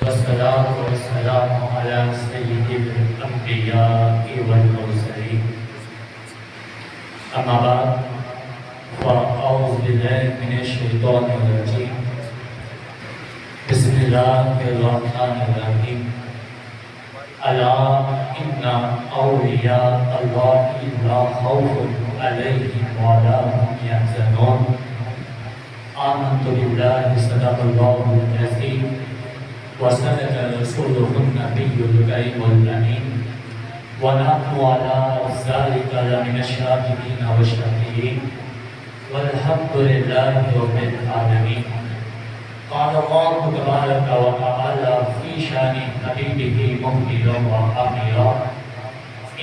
والصلاة والسلام على سيد الأنبياء والمرسلين أما بعد فأعوذ بالله من الشيطان الرجيم بسم الله الرحمن الرحيم ألا إن أولياء الله لا خوف عليهم ولا هم يحزنون آمنت بالله صدق الله العظيم وصدق رسوله النبي الكريم الأمين ونحن على ذلك لمن الشاهدين والشاكرين والحمد لله رب العالمين. قال الله تبارك وتعالى في شان حبيبه مهديا وآمرا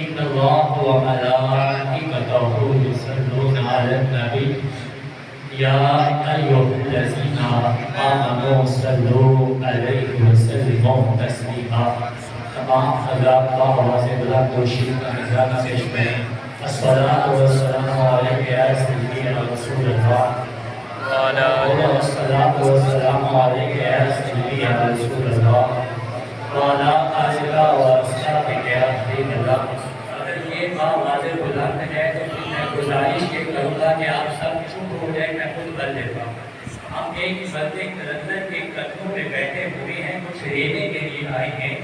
إن الله وملائكته يصلون على النبي يا أيها الذين آمنوا صلوا عليه وسلموا تسليما. تمام حضرات کا آواز بلند و شیر کا نذرانہ پیش کریں. الصلاۃ والسلام علیک یا سیدی یا رسول اللہ والصلاۃ والسلام علیک یا سیدی یا رسول اللہ وعلی آلک واصحابک یا حبیب اللہ. اگر یہ بات واضح بلند ہے تو میں گزارش یہ کروں گا کہ آپ سب چپ ہو جائے، میں خود کر لیتا ہوں. ہم ایک بندے کلندر کے قدموں پہ بیٹھے ہوئے ہیں، کچھ لینے کے لیے آئے ہیں.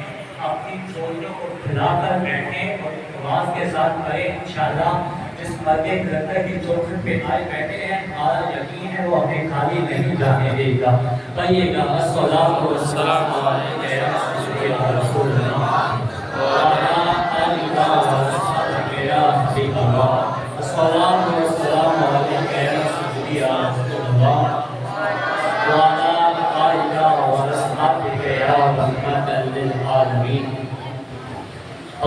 اپنی چوٹیوں کو پھیلا کر بیٹھیں اور نماز کے ساتھ کریں. انشاءاللہ جس مردے کلندر کی چوکھٹ پہ آئے بیٹھے ہیں ہمارا یقین ہے وہ ہمیں خالی نہیں جانے دے گا. کہیے گا الصلاۃ والسلام علیک یا رسول اللہ وعلی آلک واصحابک یا حبیب اللہ. الصلاۃ والسلام علیک یا سیدی یا رسول اللہ وعلی آلک واصحابک یا رحمۃ للعالمین.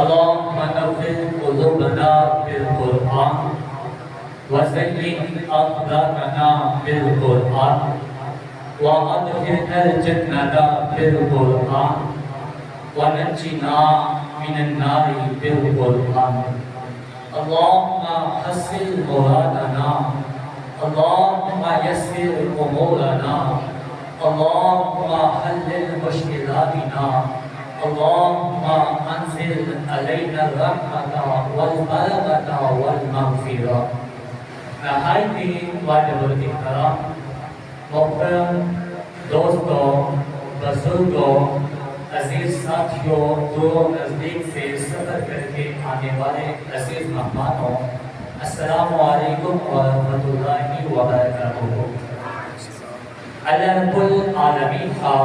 اللهم نور قلوبنا بالقرآن وزين أخلاقنا بالقرآن وأدخلنا الجنة بالقرآن ونجنا من النار بالقرآن. اللهم حسن مرادنا، اللهم يسر أمورنا، اللهم حلل مشكلاتنا، اللهم انزل علينا الرحمة والبركة والمغفرة. نہایتی واجب الاحترام محترم دوستوں، بزرگوں، عزیز ساتھیوں، دور نزدیک سے سفر کر کے آنے والے عزیز مہمانوں، السلام علیکم ورحمۃ اللہ وبرکاتہ. اللہ رب العالمین کا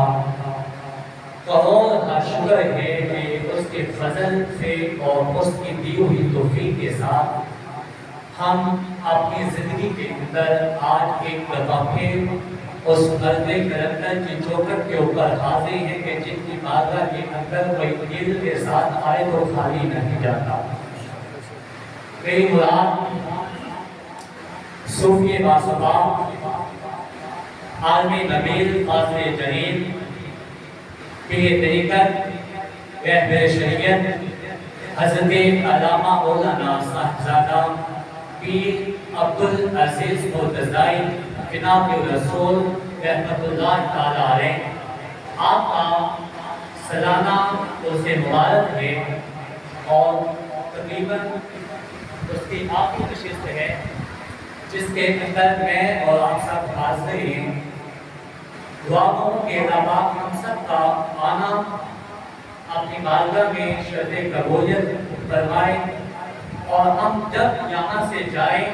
کروڑ شکر ہے کہ اس کے فضل سے اور اس کی دی ہوئی توفیق کے ساتھ ہم اپنی زندگی کے اندر آج ایک دفعہ پھر اس مرد کلندر کی چوکھٹ کے اوپر حاضر ہیں کہ جن کی بارگاہ کے اندر کوئی دل کے ساتھ آئے تو خالی نہیں جاتا. میری مراد صوفی باثبات، عالم نبیل، قاصد جلیل، پیر طریقت، رہبر شریعت حضرت علامہ مولانا صاحبزادہ پیر عبدالعزیز مرتضائی جناب رسول رحمۃ اللہ تعالی علیہ. آپ کا سالانہ عرس مبارک ہے اور تقریباً اس کی آخری نشست ہے جس کے اندر میں اور آپ سب حاضر ہیں. دعاؤں کے علاوہ ہم سب کا آنا اپنی بارگاہ میں شرط قبولیت فرمائے اور ہم جب یہاں سے جائیں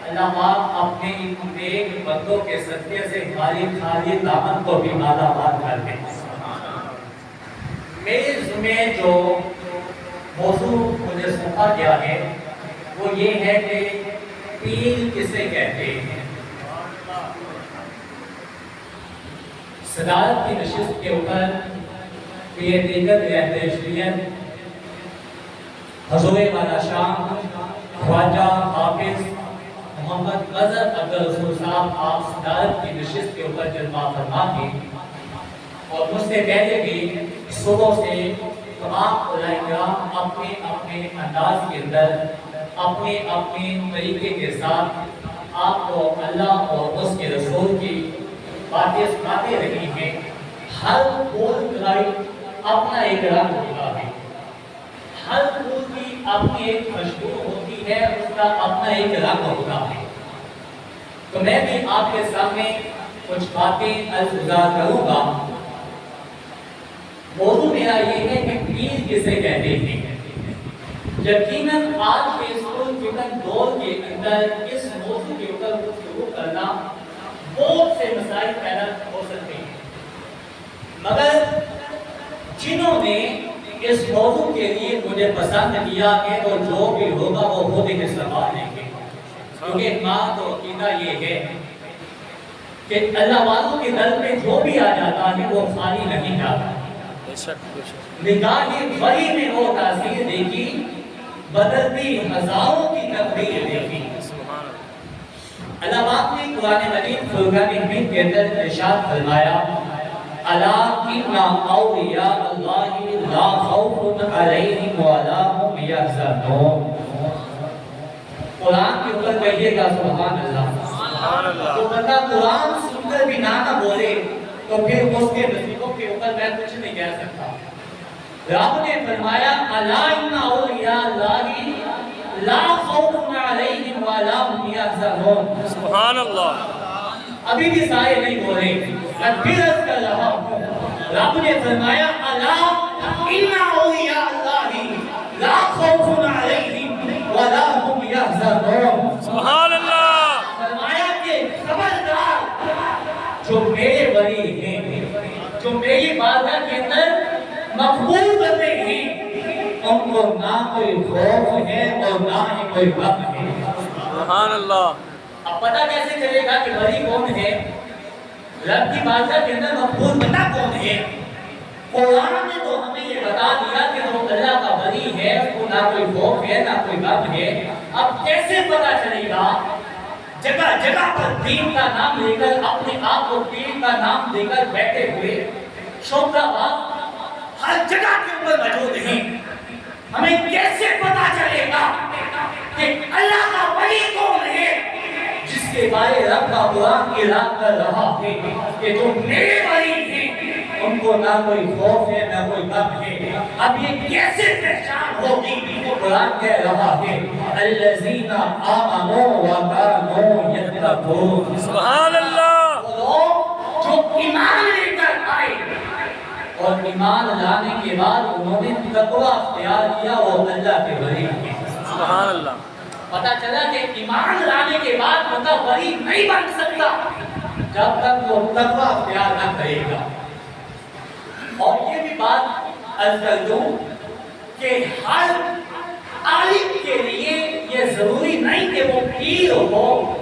اللہ پاک اپنے نیک بندوں کے صدقے سے ہماری خالی دامن کو بھی مالا مال کر دیں. میرے ذمہ جو موضوع مجھے سونپا گیا ہے وہ یہ ہے کہ پیر کسے کہتے ہیں. صدارت کی نشست کے اوپر پیر طریقت رہبر شریعت حضور والا شاہ خواجہ حافظ محمد مظہر عبدالرسول صاحب آپ صدارت کی نشست کے اوپر جلوہ فرما تھے اور مجھ سے پہلے بھی صبح سے تمام علماء کرام اپنے اپنے انداز کے اندر اپنے اپنے طریقے کے ساتھ آپ کو اللہ اور اس کے رسول کی باتیں سناتے رہی ہیں. ہر پھول کا اپنا ایک رنگ ہوتا ہے، ہر پھول کی اپنی ایک خوشبو ہوتی ہے، اس کا اپنا ایک رنگ ہوتا ہے۔ تو میں بھی آپ کے سامنے کچھ باتیں عرض کروں گا۔ موضوع میرا یہ ہے کہ پیر کسے کہتے ہیں۔ یقیناً آج کے اس فکن دور کے اندر اس موضوع کے اوپر گفتگو کرنا بہت سے مسائل پیدا ہو سکتے ہیں، مگر جنہوں نے اس موضوع کے لیے مجھے پسند کیا ہے تو جو بھی ہوگا وہ خود ہی سنبھال لیں گے، کیونکہ ماں تو عقیدہ یہ ہے کہ اللہ والوں کے در پہ جو بھی آ جاتا ہے وہ خالی نہیں جاتا۔ نگاہ وحی میں وہ تاثیر دیکھی، بدلتی ہزاروں کی تقدیر دیکھی۔ اللہ پاک نے قرآن مجید فرقان حمید کے اندر ارشاد فرمایا، الا ان اولیاء اللہ لا خوف علیہم ولا هم یحزنون۔ قرآن کے اوپر کہیے گا سبحان اللہ۔ تو بندہ قرآن سن کر بھی نہ بولے تو پھر اس کے نصیبوں کے اوپر میں کچھ نہیں کہہ سکتا۔ رب نے فرمایا الا ان اولیاء اللہ لا خوف علیہم ولا هم یحزنون۔ سبحان اللہ۔ ابھی بھی سارے نہیں بولے، میں پھر عرض کر رہا ہوں، رب نے فرمایا الا ان اولیاء اللہ لا خوف علیہم ولا هم یحزنون۔ سبحان اللہ۔ فرمایا کہ خبردار جو میرے ولی ہیں، جو میری بارگاہ کے اندر مقبول بندے ہیں، ان کو نہ کوئی خوف ہے اور نہ ہی کوئی غم ہے۔ سبحان اللہ۔ اب پتہ کیسے چلے گا کہ ولی کون ہے، رب کی بارگاہ کے اندر مقبول بندہ کون ہے؟ قرآن نے تو ہمیں یہ بتا دیا کہ جو اللہ کا ولی ہے اس کو نہ کوئی خوف ہے نہ کوئی غم ہے۔ اب کیسے پتہ چلے گا؟ جگہ جگہ پر دین کا نام لے کر اپنے آپ کو پیر کا نام دے کر بیٹھے ہوئے شوقہ باز ہر جگہ کے اوپر موجود ہیں۔ ہمیں کیسے پتہ چلے گا کہ اللہ کا ولی کون ہے، جس کے بارے رب کا قرآن اعلان کر رہا ہے کہ جو میرے ولی ہیں ان کو نہ کوئی خوف ہے نہ کوئی غم ہے۔ اب یہ کیسے پہچان ہوگی؟ قرآن کہہ رہا ہے الذین آمنوا وکانوا یتقون۔ سبحان اللہ۔ وہ لوگ جو ایمان لے کر آئے اور ایمان لانے کے بعد انہوں نے تقوی اختیار کیا، وہ اللہ کے ولی ہیں۔ سبحان اللہ۔ پتہ چلا کہ ایمان لانے کے بعد بندہ ولی نہیں بن سکتا جب تک وہ تقوی اختیار نہ کرے گا۔ اور یہ بھی بات عرض کر دوں کہ ہر عالم کے لیے یہ ضروری نہیں کہ وہ پیر ہو۔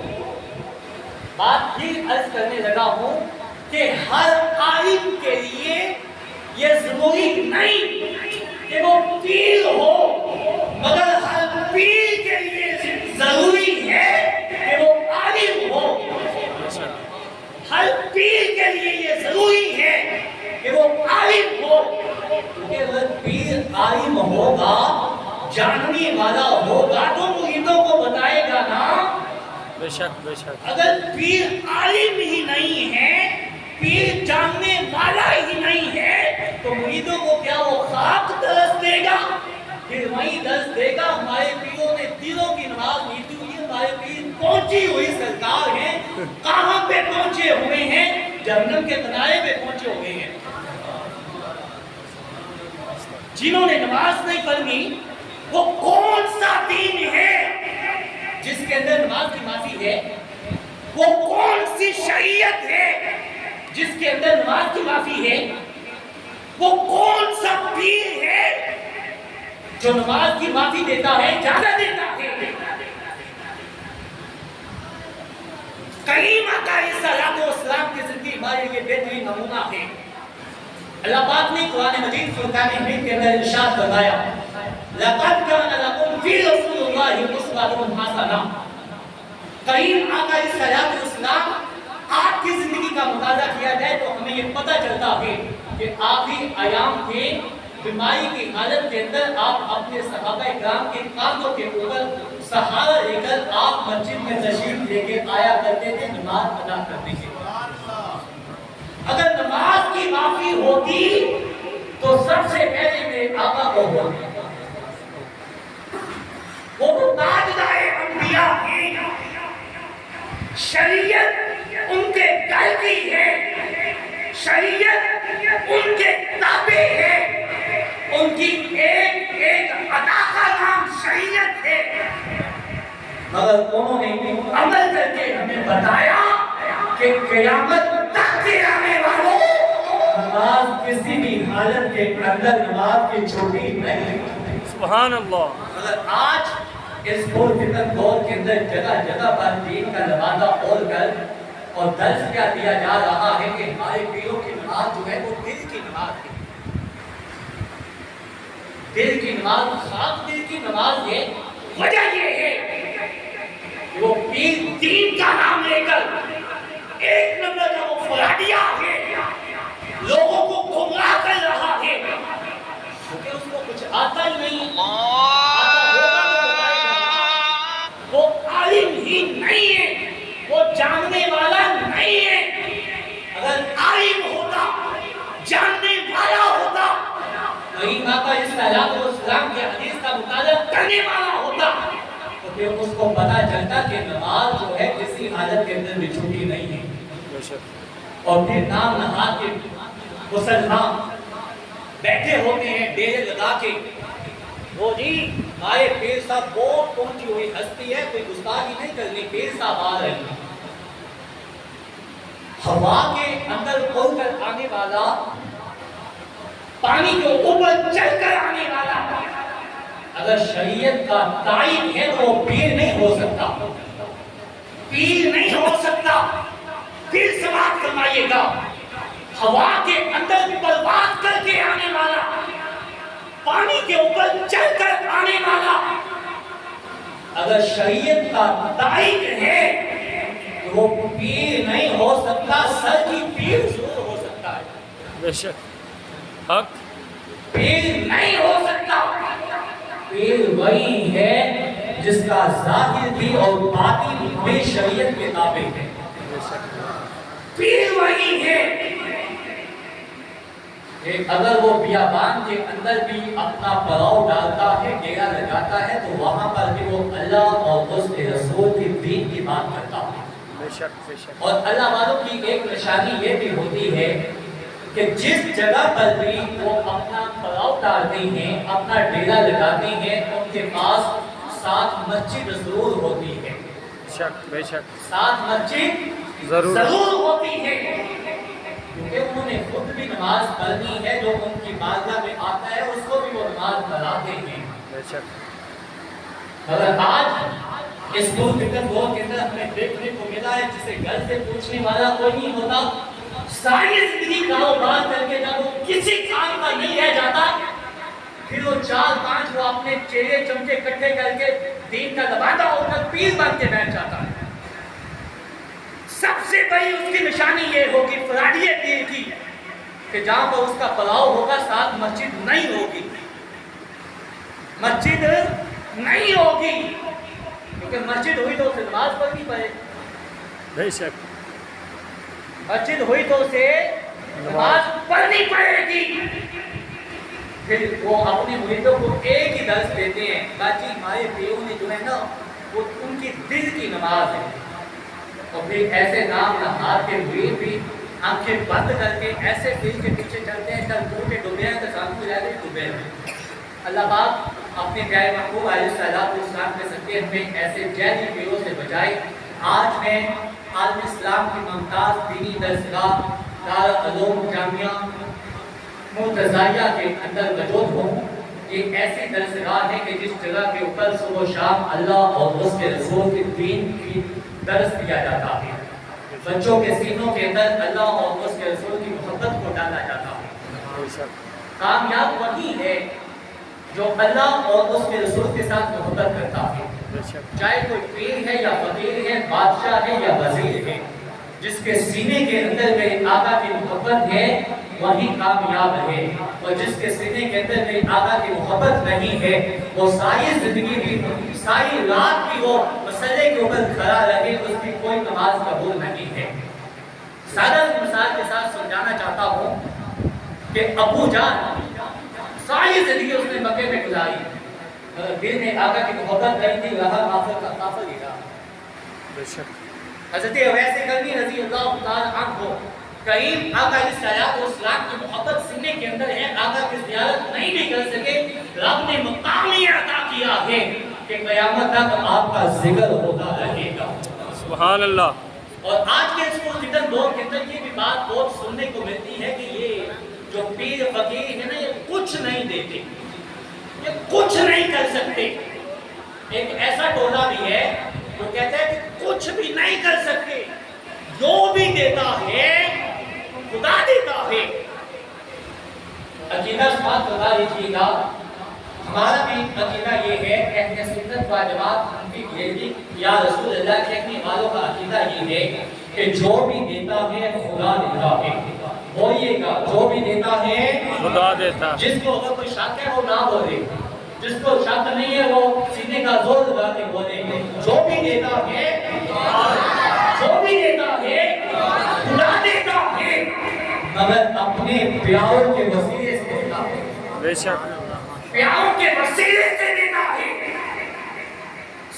بات یہ عرض کرنے لگا ہوں کہ ہر عالم کے لیے یہ ضروری نہیں کہ وہ پیر ہو، مگر ہر پیر کے لیے ضروری ہے کہ وہ عالم ہو۔ ہر پیر کے لیے یہ ضروری ہے کہ وہ عالم ہو، کیونکہ اگر پیر عالم ہوگا، جاننے والا ہوگا تو مریدوں کو بتائے گا نا۔ بے شک بے شک۔ اگر پیر عالم ہی نہیں ہے، پیر جاننے والا ہی نہیں ہے تو مریدوں کو کیا وہ خاک درس دے گا؟ پھر وہی درس دے گا ہمارے پیروں نے دلوں کی نماز نہیں دی ہوئی، ہمارے پیر پہنچی ہوئی سرکار ہیں۔ کہاں پہ پہنچے ہوئے ہیں؟ جہنم کے کنارے پہ پہنچے ہوئے ہیں۔ جنہوں نے نماز نہیں پڑھی وہ کون سا دین ہے جس کے اندر نماز کی معافی ہے؟ وہ کون سی شریعت ہے جس کے اندر نماز کی معافی ہے؟ وہ کون سا پیر ہے جو نماز کی معافی دیتا ہے، اجازت دیتا ہے؟ کریم آقا علیہ السلام کی زندگی ہمارے لیے بہترین نمونہ ہے۔ اللہ پاک نے قرآن مجید فرقان حمید کے اندر ارشاد فرمایا لقد كان لكم في رسول الله اسوة حسنة۔ کریم آقا علیہ السلام آپ کی زندگی کا مطالعہ کیا جائے تو ہمیں یہ پتہ چلتا ہے کہ آخری ایام کے بیماری کی حالت کے اندر آپ اپنے صحابہ اکرام کے کاندھوں کے اوپر سہارا لے کر آپ مسجد میں تشریف لے کے آیا کرتے تھے نماز ادا کرنے کے۔ اگر نماز کی معافی ہوتی تو سب سے پہلے میرے آقا کو ہوتی. وہ تاجدار انبیاء ہیں. شریعت ان کے گھر کی ہے. شریعت ان کے تابع ہے. ان کی ایک ایک ادا کا نام شریعت ہے. مگر انہوں نے عمل کر کے ہمیں بتایا کہ قیامت تک کے آنے والوں نماز کسی بھی حالت کے اندر نماز کی چھوٹی نہیں. سبحان اللہ. مگر آج اس دور فتن دور کے اندر جگہ جگہ پر دین کا لبادہ کھول کر اور درس کیا دیا جا رہا ہے کہ ہمارے پیروں کی نماز جو ہے وہ دل کی نماز ہے. دل کی نماز، خاص دل کی نماز ہے. وجہ یہ ہے کہ وہ پیر دین کا نام لے کر ایک نمبر کا وہ فراڈیا ہے، لوگوں کو گمراہ کر رہا ہے کیونکہ اس کو کچھ آتا ہی نہیں. وہ عالم ہی نہیں ہے، وہ جاننے والا نہیں ہے. اگر عالم ہوتا، جاننے والا ہوتا، وہی آقا السلام کے حدیث کا مطالعہ کرنے والا ہوتا تو پھر اس کو پتا چلتا کہ نماز جو ہے کسی حالت کے اندر بھی چھوٹی نہیں ہے. اور پھر نام نہاد کے مسلمان بیٹھے ہوتے ہیں ڈیرے لگا کے. وہ جی ہمارے پیر صاحب بہت پہنچی ہوئی ہستی ہے، کوئی گستاخی نہیں کرنی، پیر صاحب آ رہے ہیں. ہوا کے اندر کھول کر آنے والا، پانی کے اوپر چل کر آنے والا اگر شریعت کا تائید ہے تو وہ پیر نہیں ہو سکتا. پیر نہیں ہو سکتا. پھر سماعت فرمائیے گا، ہوا کے اندر پرواز کر کے آنے والا، پانی کے اوپر چل کر آنے والا اگر شریعت کا تائید ہے تو وہ پیر نہیں ہو سکتا. سر کی پیر ضرور ہو سکتا ہے، بے شک حق. پیر نہیں ہو سکتا. پیر وہی ہے جس کا ظاہر بھی اور باطن بھی شریعت کے تابع ہے. پیر وہی ہے کہ اگر وہ بیابان کے اندر بھی اپنا پڑاؤ ڈالتا ہے، ڈیرا لگاتا ہے تو وہاں پر بھی وہ اللہ اور اس کے رسول کی دین کی بات کرتا ہے. بے شک بے شک. اور اللہ والوں کی ایک نشانی یہ بھی ہوتی ہے کہ جس جگہ پر بھی وہ اپنا پڑاؤ ڈالتے ہیں، اپنا ڈیرا لگاتے ہیں، ان کے پاس 7 مسجد ضرور ہوتی ہے. شک بے شک. 7 مسجد ضرور ہوتی ہے کیونکہ انہوں نے خود بھی نماز پڑھنی ہے. جو ان کی بارگاہ میں آتا ہے اس کو بھی وہ نماز پڑھاتے ہیں. بے شک. مگر آج اس دور فتن دور کے اندر ہمیں دیکھنے کو ملا ہے جسے گھر سے پوچھنے والا کوئی نہیں ہوتا. ساری زندگی کاروبار کر کے جب وہ کسی کام کا نہیں رہ جاتا پھر وہ 4-5 وہ اپنے چہرے چمچے اکٹھے کر کے دین کا لبادہ ہو کر پیر بن کے بیٹھ جاتا ہے. سب سے بڑی اس کی نشانی یہ ہوگی فراڈیت دین کی کہ جہاں پر اس کا پڑاؤ ہوگا 7 مسجد نہیں ہوگی. مسجد نہیں ہوگی کیونکہ مسجد ہوئی تو اسے نماز پڑھنی پڑے. بے شک. مسجد ہوئی تو اسے نماز پڑھنی پڑے گی. پھر وہ اپنے مریدوں کو ایک ہی درس دیتے ہیں، باقی ہمارے پیروں نے جو ہے نا وہ ان کی دل کی نماز ہے. اور پھر ایسے نام نہاد کے مرید بھی آنکھیں بند کر کے ایسے دل کے پیچھے چلتے ہیں کل دور کے ڈوبے ہیں تو سامنے ملا کے ڈوبے ہیں. اللہ پاک اپنے پیارے محبوب علیہ السلام کے صدقے ہمیں ایسے جیلی پیروں سے بچائے. آج میں عالم اسلام کی ممتاز دینی درسگاہ دارالعلوم جامعہ مرتضیہ کے اندر موجود ہوں. یہ ایسی درسگاہ ہے کہ جس جگہ کے اوپر صبح و شام اللہ اور اس کے رسول کے دین کی درس دیا جاتا ہے. بچوں کے سینوں کے اندر اللہ اور اس کے رسول کی محبت کو ڈالا جاتا ہے. کامیاب وہی ہے جو اللہ اور اس کے رسول کے ساتھ محبت کرتا ہے. چاہے کوئی پیر ہے یا فقیر ہے، بادشاہ ہے یا وزیر ہے، جس کے سینے کے اندر میرے آقا کی محبت ہے وہی کامیاب ہے. اور جس کے سینے کے اندر میرے آقا کی محبت نہیں ہے وہ ساری زندگی بھی ساری رات بھی وہ مسئلے کے اوپر کھڑا رہے، اس کی کوئی نماز قبول نہیں ہے. سادہ مثال کے ساتھ سمجھانا چاہتا ہوں کہ ابو جان ساری زندگی اس نے مکے میں گزاری، دل نے آقا کی محبت نہیں تھی، رہا کافر کا کافر ہی رہا۔ بے شک حضرت اویس کرنی رضی اللہ تعالیٰ عنہ کریم آقا علیہ الصلوۃ والسلام کی محبت سینے کے اندر ہے، آقا کی زیارت نہیں بھی کر سکے، رب نے مقام یہ عطا کیا ہے کہ قیامت تک آپ کا ذکر ہوتا رہے گا۔ سبحان اللہ۔ اور آج کے اس پرفتن دور کے اندر یہ بھی بات بہت سننے کو ملتی ہے کہ یہ جو پیر فقیر ہیں نا، یہ کچھ نہیں دیتے، یہ کچھ نہیں کر سکتے۔ ایک ایسا ٹولہ بھی ہے جو کہتا ہے کہ کچھ بھی نہیں کر سکتے، جو بھی دیتا ہے خدا دیتا ہے۔ عقیدہ سماعت بتا دیجیے گا، ہمارا بھی عقیدہ یہ ہے، اہل سنت و جماعت حنفی بریلوی یا رسول اللہ کہنے والوں کا عقیدہ یہ ہے کہ جو بھی دیتا ہے خدا دیتا ہے۔ بولیے گا، جو بھی دیتا ہے خدا دیتا ہے۔ جس کو اگر کوئی شک ہے وہ نہ بولے، جس کو شک نہیں ہے وہ سینے کا زور لگا کے بولے، جو بھی دیتا ہے جو بھی دیتا ہے خدا دیتا ہے، مگر اپنے پیاروں کے وسیلے سے دیتا ہے، بے شک پیاروں کے وسیلے سے دیتا ہے۔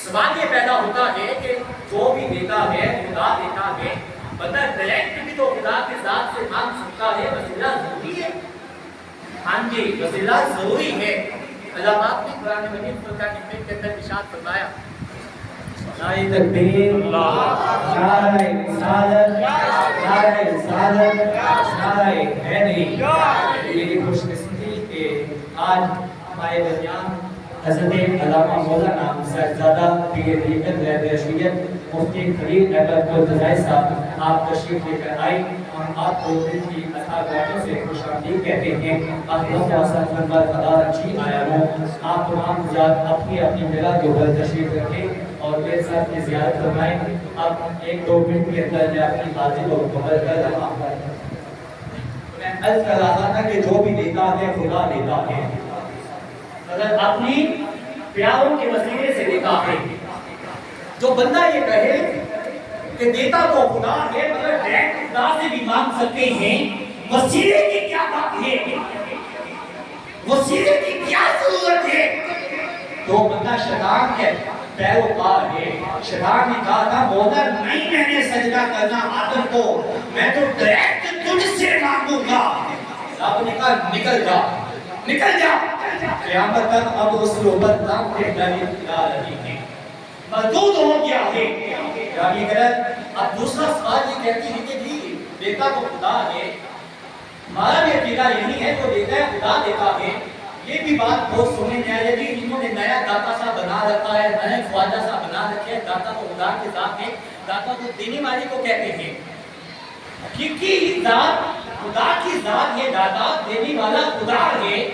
سوال یہ پیدا ہوتا ہے کہ جو بھی دیتا ہے خدا دیتا ہے، بندہ ڈائریکٹ بھی تو خدا کی ذات سے مانگ سکتا ہے، وسیلہ ضروری ہے؟ ہاں جی، وسیلہ ضروری ہے۔ علامات نے قرآن مجید فرقان حمید کے اندر ارشاد فرمایا، نعرہ تکبیر، نعرہ رسالت، نعرہ رسالت، نعرہ حیدری۔ میری خوش قسمتی کہ آج ہمارے درمیان حضرت علامہ مولانا صاحبزادہ پیر طریقت رہبریت مفتی خلیل احمد قرطزائی صاحب آپ تشریف لے کر آئے، ہم آپ کو دل کی اطاع باتوں سے خوش آمدید کہتے ہیں۔ آپ لوگ آسان فرمار خدا اچھی آیا ہوں، آپ تمام حضرات اپنی اپنی جگہ کے اوپر تشریف رکھیں اور میرے ساتھ کی زیارت فرمائیں۔ اب ایک دو منٹ کے اندر میں اپنی حاضری کو مکمل کر رہا ہوں۔ میں عرض کر رہا تھا کہ جو بھی دیتا ہے خدا دیتا ہے، اگر اپنی پیاروں کے وسیلے سے دیتا ہے۔ جو بندہ یہ کہے کہ دیتا تو خدا ہے مگر ڈائریکٹ خدا سے بھی مانگ سکتے ہیں، وسیلے کی کیا بات ہے، وسیلے کی کیا ضرورت ہے؟ تو بندہ شیطان کے پیروکار ہے۔ شیطان نے کہا تھا مولا نہیں میں نے سجدہ کرنا آدم کو، میں تو ڈائریکٹ تجھ سے مانگوں گا۔ رب نے کہا نکل جا، نکل جا۔ قیامت تک اب اس کے اوپر نام کے ڈالی لا رہی ہے، مردود ہو گیا ہے۔ یعنی اب دوسرا سوال یہ کہتی ہے کہ جی دیتا تو خدا ہے، ہمارا بھی عقیدہ یہی ہے جو دیتا ہے خدا دیتا ہے۔ یہ بھی بات بہت سننے میں آئی ہے کہ انہوں نے نیا داتا سا بنا رکھا ہے، نئے خواجہ سا بنا رکھا ہے، داتا تو خدا کے ذات ہے، داتا تو دینے والے کو کہتے ہیں۔ حقیقی ذات خدا کی ذات ہے، داتا دینے والا خدا ہے،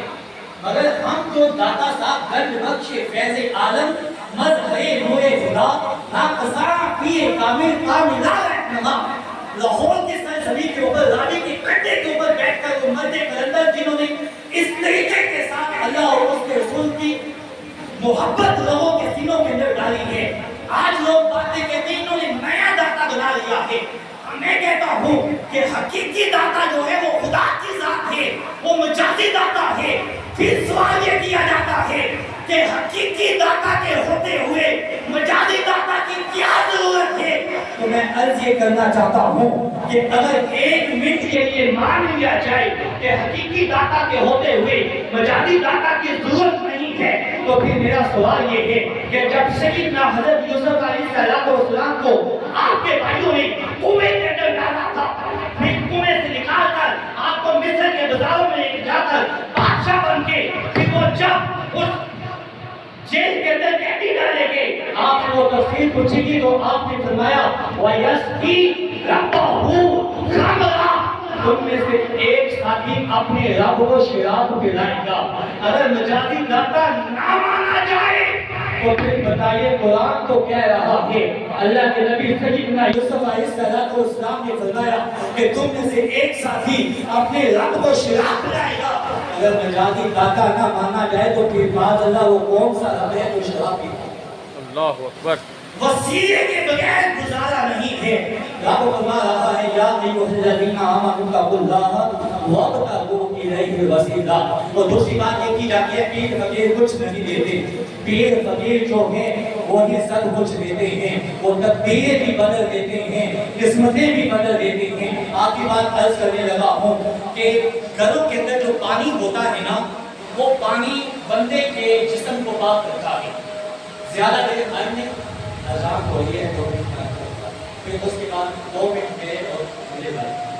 مگر ہم جو داتا صاحب گنج بخش فیض عالم مظہر نور خدا ناقصاں پیے کامل کاملہ رہنما، لاہور کے سرزمین کے اوپر راوی کے کٹے کے اوپر بیٹھ کر وہ مرد قلندر جنہوں نے اس طریقے کے ساتھ اللہ اور اس کے رسول کی محبت لوگوں کے سینوں کے اندر ڈالی ہے۔ آج لوگ باتیں کہتے ہیں انہوں نے نیا داتا بنا لیا ہے۔ میں کہتا ہوں کہ حقیقی داتا جو ہے وہ خدا کی ذات ہے، وہ مجازی داتا ہے۔ پھر سوال یہ کیا جاتا ہے کہ حقیقی داتا کے ہوتے ہوئے مجازی داتا کی کیا ضرورت ہے؟ تو میں عرض یہ کرنا چاہتا ہوں کہ اگر ایک منٹ کے لیے مان لیا جائے کہ حقیقی داتا کے ہوتے ہوئے مجازی داتا کی ضرورت نہیں ہے، تو پھر میرا سوال یہ ہے کہ جب سیدنا حضرت یوسف علیہ السلام کو آپ کے بھائیوں نے کنویں کے اندر ڈالا تھا، پھر کنویں سے نکال کر آپ کو مصر کے بازاروں میں لے جا کر بادشاہ بن کے، پھر وہ جب اس جیل کے اندر قیدی ڈالے گئے، آپ نے وہ تفسیر پوچھی گی تو آپ نے فرمایا وَيَسْقِي رَبَّهُ خَمْرًا، تم میں سے ایک ساتھی اپنے رب کو شراب پلائے گا۔ اگر مجازی داتا نہ مانا جائے تو پھر بتائیے قرآن تو کہہ رہا ہے، اللہ کے نبی سیدنا یوسف علیہ السلام نے فرمایا کہ تم میں سے ایک ساتھی اپنے رب کو شراب پلائے گا۔ اگر مجازی داتا نہ مانا جائے تو پھر بعد اللہ وہ کون سا رب ہے جو شراب پیتا ہے؟ اللہ اکبر۔ وسیلے کے بغیر گزارا نہیں ہے۔ رب فرما رہا ہے یا ایھا الذین آمنوا اتقوا اللہ وابتغوا الیہ الوسیلہ۔ اور دوسری بات یہ کی جاتی ہے پیر فقیر کچھ نہیں دیتے، پیر فقیر جو ہیں وہی سب کچھ دیتے ہیں، وہ تقدیریں بھی بدل دیتے ہیں، قسمتیں بھی بدل دیتے ہیں۔ آخری بات عرض کرنے لگا ہوں کہ گھروں کے اندر جو پانی ہوتا ہے نا، وہ پانی بندے کے جسم کو پاک کرتا ہے۔ زیادہ دیر گھر میں اذان ہو رہی ہے تو پھر اس کے بعد 2 منٹ میرے اور مجھے بھائی